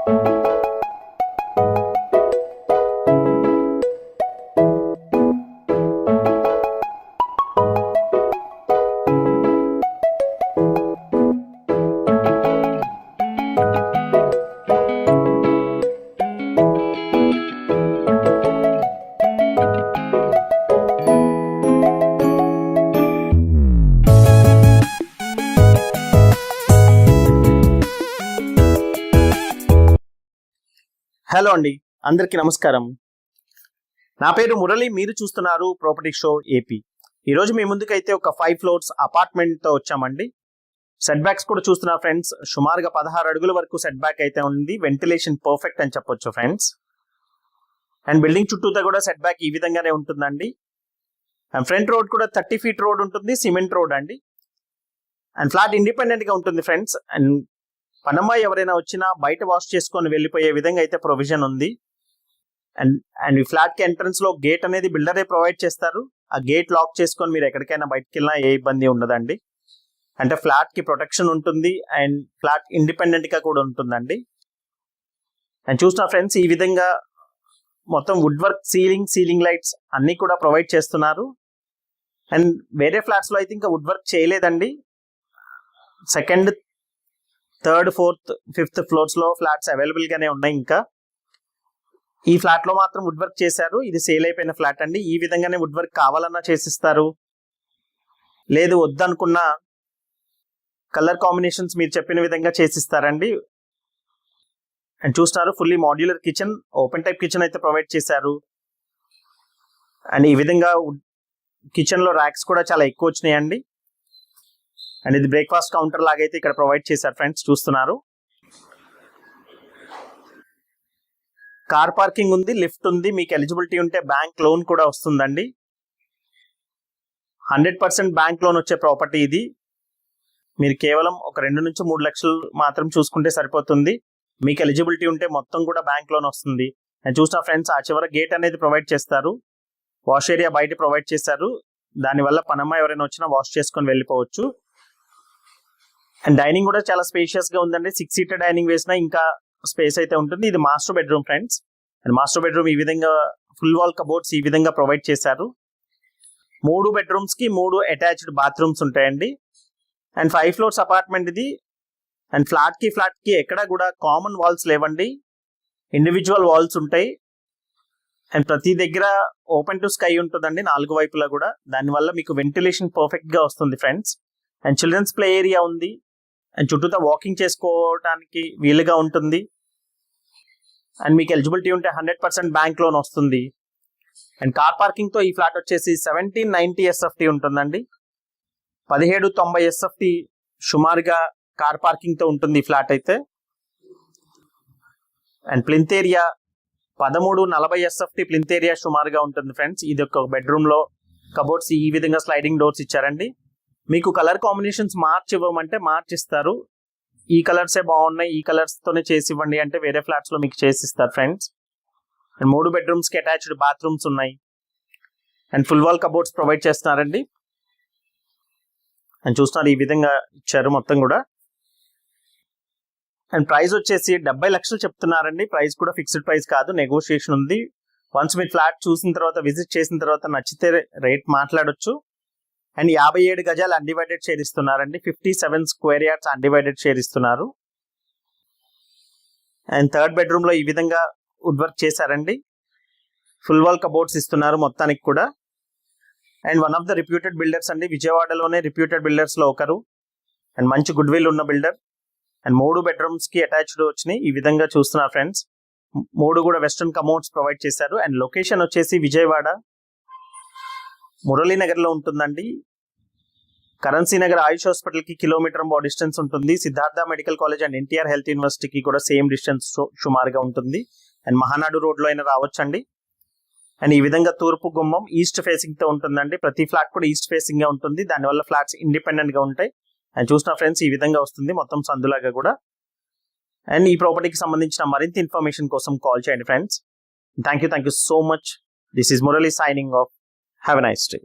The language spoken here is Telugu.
హలో అండి, అందరికీ నమస్కారం. నా పేరు మురళి, మీరు చూస్తున్నారు ప్రాపర్టీ షో ఏపీ. ఈరోజు మీ ముందుకైతే ఒక 5 ఫ్లోర్స్ అపార్ట్మెంట్తో వచ్చామండి. సెట్ బ్యాక్స్ కూడా చూస్తున్నారు ఫ్రెండ్స్. సుమారుగా 16 అడుగుల వరకు సెట్ బ్యాక్ అయితే ఉంది. వెంటిలేషన్ పర్ఫెక్ట్ అని చెప్పొచ్చు ఫ్రెండ్స్. అండ్ బిల్డింగ్ చుట్టూతో కూడా సెట్ బ్యాక్ ఈ విధంగానే ఉంటుందండి. అండ్ ఫ్రంట్ రోడ్ కూడా 30 ఫీట్ రోడ్ ఉంటుంది, సిమెంట్ రోడ్ అండి. అండ్ ఫ్లాట్ ఇండిపెండెంట్ గా ఉంటుంది ఫ్రెండ్స్. అండ్ పనమ్మాయి ఎవరైనా వచ్చినా బయట వాష్ చేసుకొని వెళ్ళిపోయే విధంగా అయితే ప్రొవిజన్ ఉంది. అండ్ ఈ ఫ్లాట్ కి ఎంట్రన్స్ లో గేట్ అనేది బిల్డరే ప్రొవైడ్ చేస్తారు. ఆ గేట్ లాక్ చేసుకొని మీరు ఎక్కడికైనా బయటకు వెళ్ళినా ఏ ఇబ్బంది ఉండదండి. అంటే ఫ్లాట్ కి ప్రొటెక్షన్ ఉంటుంది అండ్ ఫ్లాట్ ఇండిపెండెంట్ గా కూడా ఉంటుందండి. అండ్ చూసిన ఫ్రెండ్స్, ఈ విధంగా మొత్తం వుడ్ వర్క్ సీలింగ్ లైట్స్ అన్ని కూడా ప్రొవైడ్ చేస్తున్నారు. అండ్ వేరే ఫ్లాట్స్ లో అయితే ఇంకా వుడ్ వర్క్ చేయలేదండి. Second, third, fourth, fifth floors లో ఫ్లాట్స్ అవైలబుల్ గానే ఉన్నాయి. ఇంకా ఈ ఫ్లాట్ లో మాత్రం వుడ్ వర్క్ చేశారు. ఇది సేల్ అయిపోయిన ఫ్లాట్ అండి. ఈ విధంగానే వుడ్ వర్క్ కావాలన్నా చేసిస్తారు, లేదు వద్దనుకున్న కలర్ కాంబినేషన్స్ మీరు చెప్పిన విధంగా చేసిస్తారండి. అండ్ చూస్తున్నారు, fully modular kitchen, open type kitchen అయితే ప్రొవైడ్ చేశారు. అండ్ ఈ విధంగా కిచెన్ లో ర్యాక్స్ కూడా చాలా ఎక్కువ వచ్చినాయండి. అండ్ ఇది బ్రేక్ఫాస్ట్ కౌంటర్ లాగైతే ఇక్కడ ప్రొవైడ్ చేశారు ఫ్రెండ్స్, చూస్తున్నారు. కార్ పార్కింగ్ ఉంది, లిఫ్ట్ ఉంది. మీకు ఎలిజిబిలిటీ ఉంటే బ్యాంక్ లోన్ కూడా వస్తుందండి. 100% బ్యాంక్ లోన్ వచ్చే ప్రాపర్టీ ఇది. మీరు కేవలం ఒక 2 నుంచి 3 లక్షలు మాత్రం చూసుకుంటే సరిపోతుంది. మీకు ఎలిజిబిలిటీ ఉంటే మొత్తం కూడా బ్యాంక్ లోన్ వస్తుంది. అండ్ చూసిన ఫ్రెండ్స్, ఆ చివర గేట్ అనేది ప్రొవైడ్ చేస్తారు. వాష్ ఏరియా బయట ప్రొవైడ్ చేశారు. దానివల్ల పనమ్మ ఎవరైనా వచ్చినా వాష్ చేసుకొని వెళ్ళిపోవచ్చు. అండ్ డైనింగ్ కూడా చాలా స్పేషియస్ గా ఉందండి. 6 సీటర్ డైనింగ్ వేసినా ఇంకా స్పేస్ అయితే ఉంటుంది. ఇది master bedroom friends. And master bedroom ఈ విధంగా ఫుల్ వాల్ కబోర్డ్స్ ఈ విధంగా ప్రొవైడ్ చేశారు. 3 బెడ్రూమ్స్ కి 3 అటాచ్డ్ బాత్రూమ్స్ ఉంటాయండి. అండ్ 5 ఫ్లోర్స్ అపార్ట్మెంట్ ఇది. అండ్ ఫ్లాట్ కి ఎక్కడ కూడా కామన్ వాల్స్ లేవండి, ఇండివిజువల్ వాల్స్ ఉంటాయి. అండ్ ప్రతి దగ్గర ఓపెన్ టు స్కై ఉంటుందండి, 4 వైపులా కూడా. దానివల్ల మీకు వెంటిలేషన్ పర్ఫెక్ట్ గా వస్తుంది friends. And children's play area ఉంది. అండ్ చుట్టూతో వాకింగ్ చేసుకోవడానికి వీలుగా ఉంటుంది. అండ్ మీకు ఎలిజిబిలిటీ ఉంటే 100% బ్యాంక్ లోన్ వస్తుంది. అండ్ కార్ పార్కింగ్ తో ఈ ఫ్లాట్ వచ్చేసి 1790 SFT ఉంటుందండి. 1790 SFT సుమారుగా కార్ పార్కింగ్ తో ఉంటుంది ఈ ఫ్లాట్ అయితే. And plinth area 1340 SFT plinth area సుమారుగా ఉంటుంది ఫ్రెండ్స్. ఇది ఒక బెడ్రూమ్ లో కబోర్డ్స్ ఈ విధంగా స్లైడింగ్ డోర్స్ ఇచ్చారండి. మీకు కలర్ కాంబినేషన్స్ మార్చి ఇవ్వమంటే మార్చిస్తారు. ఈ కలర్సే బాగున్నాయి, ఈ కలర్స్ తోనే చేసి ఇవ్వండి అంటే వేరే ఫ్లాట్స్ లో మీకు చేసిస్తారు ఫ్రెండ్స్. అండ్ 3 బెడ్రూమ్స్ కి అటాచ్డ్ బాత్రూమ్స్ ఉన్నాయి. And full wall cupboards provide చేస్తున్నారండి. అండ్ చూస్తున్నారు, ఈ విధంగా ఇచ్చారు మొత్తం కూడా. అండ్ ప్రైస్ వచ్చేసి 70 లక్షలు చెప్తున్నారండి. ప్రైస్ కూడా ఫిక్స్డ్ ప్రైస్ కాదు, నెగోషియేషన్ ఉంది. వన్స్ మీరు ఫ్లాట్ చూసిన తర్వాత, విజిట్ చేసిన తర్వాత నచ్చితే రేట్ మాట్లాడొచ్చు. అండ్ 57 గజాలు అన్డివైడెడ్ షేర్ ఇస్తున్నారండి. 57 స్క్వేర్ యార్డ్స్ అన్డివైడెడ్ షేర్ ఇస్తున్నారు. అండ్ థర్డ్ బెడ్రూమ్ లో ఈ విధంగా వుడ్ వర్క్ చేశారండి. ఫుల్ వాల్ కబోర్డ్స్ ఇస్తున్నారు మొత్తానికి కూడా. And one of the reputed builders అండి, విజయవాడలోనే రిప్యూటెడ్ బిల్డర్స్ లో ఒకరు. అండ్ మంచి గుడ్ విల్ ఉన్న బిల్డర్. అండ్ 3 బెడ్రూమ్స్ కి అటాచ్డ్ వచ్చినాయి. ఈ విధంగా చూస్తున్నారు ఫ్రెండ్స్. 3 కూడా వెస్టర్న్ కమోడ్స్ ప్రొవైడ్ చేశారు. అండ్ లొకేషన్ వచ్చేసి విజయవాడ మురళీనగర్ లో ఉంటుందండి. కరెన్సీ నగర్ ఆయుష్ హాస్పిటల్ కి కిలోమీటర్ డిస్టెన్స్ ఉంటుంది. Siddhartha medical college and NTR health యూనివర్సిటీకి కూడా సేమ్ డిస్టెన్స్ సుమారుగా ఉంటుంది. అండ్ మహానాడు రోడ్ లో అయినా రావచ్చండి. అండ్ ఈ విధంగా తూర్పు గుమ్మం ఈస్ట్ ఫేసింగ్ తో ఉంటుందండి. ప్రతి ఫ్లాట్ కూడా ఈస్ట్ ఫేసింగ్ గా ఉంటుంది. దానివల్ల ఫ్లాట్స్ ఇండిపెండెంట్ గా ఉంటాయి. అండ్ చూసిన ఫ్రెండ్స్, ఈ విధంగా వస్తుంది మొత్తం సందులాగా కూడా. అండ్ ఈ ప్రాపర్టీకి సంబంధించిన మరింత ఇన్ఫర్మేషన్ కోసం కాల్ చేయండి friends. Thank you so much. This is Murali signing off. Have a nice day.